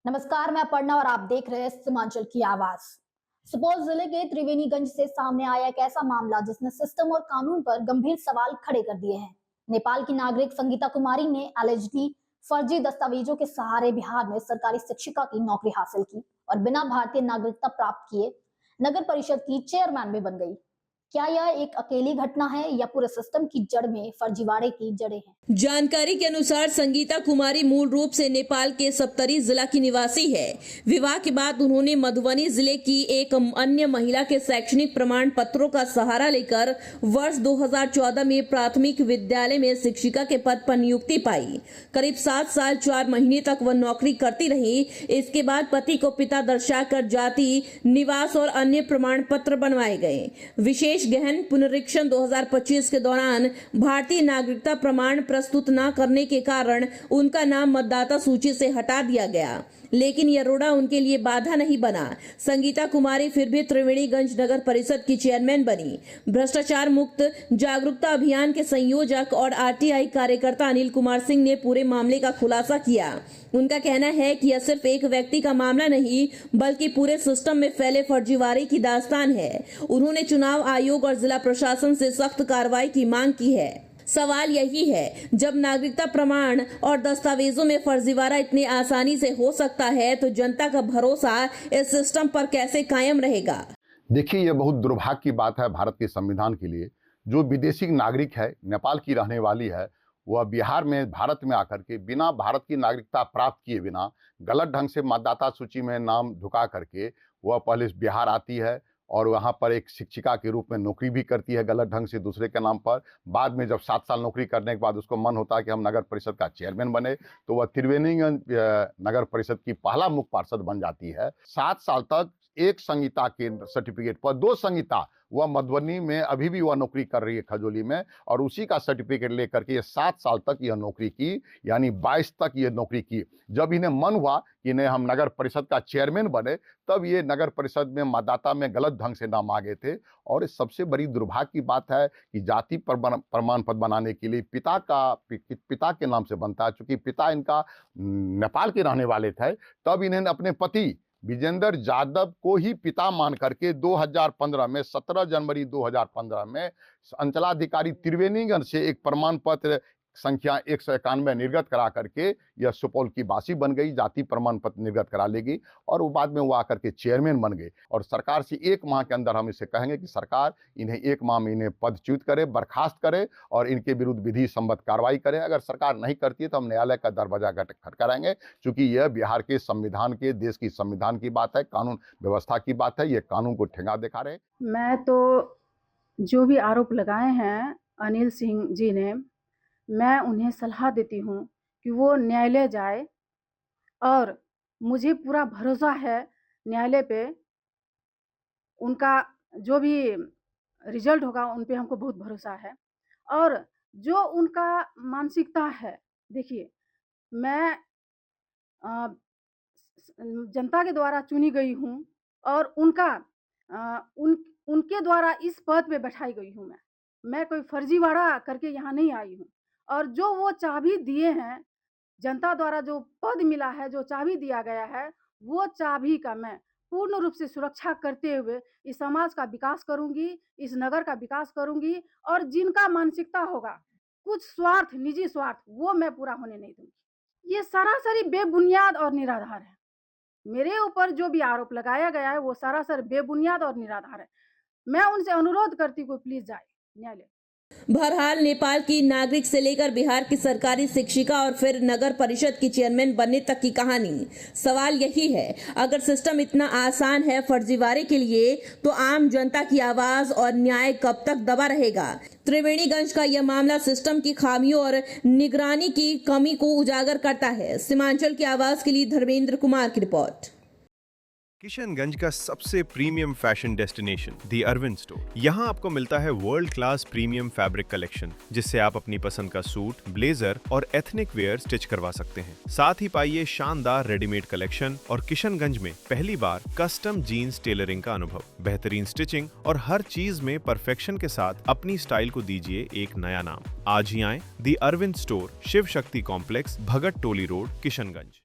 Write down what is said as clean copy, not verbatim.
नमस्कार, मैं अपर्णा और आप देख रहे हैं सीमांचल की आवाज। सुपौल जिले के त्रिवेणीगंज से सामने आया एक ऐसा मामला जिसने सिस्टम और कानून पर गंभीर सवाल खड़े कर दिए हैं। नेपाल की नागरिक संगीता कुमारी ने एलएचडी फर्जी दस्तावेजों के सहारे बिहार में सरकारी शिक्षिका की नौकरी हासिल की और बिना भारतीय नागरिकता प्राप्त किए नगर परिषद की चेयरमैन भी बन गई। क्या यह एक अकेली घटना है या पूरे सिस्टम की जड़ में फर्जीवाड़े की जड़ें हैं? जानकारी के अनुसार संगीता कुमारी मूल रूप से नेपाल के सप्तरी जिला की निवासी है। विवाह के बाद उन्होंने मधुबनी जिले की एक अन्य महिला के शैक्षणिक प्रमाण पत्रों का सहारा लेकर वर्ष 2014 में प्राथमिक विद्यालय में शिक्षिका के पद पर नियुक्ति पाई। करीब 7 साल 4 महीने तक वह नौकरी करती रही। इसके बाद पति को पिता दर्शाकर जाति, निवास और अन्य प्रमाण पत्र बनवाए गए। विशेष गहन पुनरीक्षण 2025 के दौरान भारतीय नागरिकता प्रमाण प्रस्तुत न करने के कारण उनका नाम मतदाता सूची से हटा दिया गया, लेकिन यह रोड़ा उनके लिए बाधा नहीं बना। संगीता कुमारी फिर भी त्रिवेणीगंज नगर परिषद की चेयरमैन बनी। भ्रष्टाचार मुक्त जागरूकता अभियान के संयोजक और आरटीआई कार्यकर्ता अनिल कुमार सिंह ने पूरे मामले का खुलासा किया। उनका कहना है कि यह सिर्फ एक व्यक्ति का मामला नहीं बल्कि पूरे सिस्टम में फैले फर्जीवाड़े की दास्तान है। उन्होंने चुनाव आयोग और जिला प्रशासन से सख्त कार्रवाई की मांग की है। सवाल यही है, जब नागरिकता प्रमाण और दस्तावेजों में फर्जीवाड़ा इतनी आसानी से हो सकता है तो जनता का भरोसा इस सिस्टम पर कैसे कायम रहेगा? देखिए, यह बहुत दुर्भाग्य की बात है भारत के संविधान के लिए। जो विदेशी नागरिक है, नेपाल की रहने वाली है, वह बिहार में भारत में आकर के बिना भारत की नागरिकता प्राप्त किए बिना गलत ढंग से मतदाता सूची में नाम ढुका करके वह पहले बिहार आती है और वहाँ पर एक शिक्षिका के रूप में नौकरी भी करती है गलत ढंग से दूसरे के नाम पर। बाद में जब 7 साल नौकरी करने के बाद उसको मन होता है कि हम नगर परिषद का चेयरमैन बने, तो वह त्रिवेणीगंज नगर परिषद की पहला मुख्य पार्षद बन जाती है। 7 साल तक एक संगीता के सर्टिफिकेट पर 2 संगीता, वह मधुबनी में अभी भी वह नौकरी कर रही है खजोली में, और उसी का सर्टिफिकेट लेकर के ये 7 साल तक यह नौकरी की, यानी 22 तक ये नौकरी की। जब इन्हें मन हुआ कि नहीं हम नगर परिषद का चेयरमैन बने, तब ये नगर परिषद में मतदाता में गलत ढंग से नाम आ गए थे। और सबसे बड़ी दुर्भाग्य की बात है कि जाति प्रमाण पत्र बनाने के लिए पिता के नाम से बनता है। चूंकि पिता इनका नेपाल के रहने वाले थे, तब इन्हें अपने पति विजेंद्र यादव को ही पिता मान करके 2015 में 17 जनवरी 2015 में अंचलाधिकारी त्रिवेणीगंज से एक प्रमाण पत्र संख्या 191 निर्गत करा करके यह सुपौल की वासी बन गई, जाति प्रमाण पत्र निर्गत करा लेगी, और वो बाद में वो आकर के चेयरमैन बन गए। और सरकार से 1 माह के अंदर हम इसे कहेंगे कि सरकार इन्हें 1 माह में इन्हें पदच्युत करे, बर्खास्त करे और इनके विरुद्ध विधि सम्मत कार्रवाई करे। अगर सरकार नहीं करती है तो हम न्यायालय का दरवाजा खटखटाएंगे, क्योंकि यह बिहार के संविधान के, देश की संविधान की बात है, कानून व्यवस्था की बात है। ये कानून को ठेंगा दिखा रहे। मैं तो जो भी आरोप लगाए हैं अनिल सिंह जी ने, मैं उन्हें सलाह देती हूँ कि वो न्यायालय जाए, और मुझे पूरा भरोसा है न्यायालय पे। उनका जो भी रिजल्ट होगा उन पे हमको बहुत भरोसा है। और जो उनका मानसिकता है, देखिए मैं जनता के द्वारा चुनी गई हूँ और उनके द्वारा इस पद पे बैठाई गई हूँ। मैं कोई फर्जीवाड़ा करके यहाँ नहीं आई हूँ। और जो वो चाबी दिए हैं, जनता द्वारा जो पद मिला है, जो चाबी दिया गया है, वो चाबी का मैं पूर्ण रूप से सुरक्षा करते हुए इस समाज का विकास करूँगी, इस नगर का विकास करूँगी। और जिनका मानसिकता होगा कुछ स्वार्थ, निजी स्वार्थ, वो मैं पूरा होने नहीं दूँगी। ये सरासर बेबुनियाद और निराधार है। मेरे ऊपर जो भी आरोप लगाया गया है वो सरासर बेबुनियाद और निराधार है। मैं उनसे अनुरोध करती हूँ प्लीज जाए न्यायालय। बहरहाल नेपाल की नागरिक से लेकर बिहार की सरकारी शिक्षिका और फिर नगर परिषद की चेयरमैन बनने तक की कहानी। सवाल यही है, अगर सिस्टम इतना आसान है फर्जीवाड़े के लिए, तो आम जनता की आवाज और न्याय कब तक दबा रहेगा? त्रिवेणीगंज का यह मामला सिस्टम की खामियों और निगरानी की कमी को उजागर करता है। सीमांचल की आवाज के लिए धर्मेंद्र कुमार की रिपोर्ट। किशनगंज का सबसे प्रीमियम फैशन डेस्टिनेशन दी अरविंद स्टोर। यहाँ आपको मिलता है world class premium fabric collection, जिससे आप अपनी पसंद का सूट, ब्लेजर और एथनिक वेयर स्टिच करवा सकते हैं। साथ ही पाइए शानदार रेडीमेड कलेक्शन और किशनगंज में पहली बार कस्टम जीन्स टेलरिंग का अनुभव। बेहतरीन स्टिचिंग और हर चीज में परफेक्शन के साथ अपनी स्टाइल को दीजिए एक नया नाम। आज ही आए दी अरविंद स्टोर, शिव शक्ति कॉम्प्लेक्स, भगत टोली रोड, किशनगंज।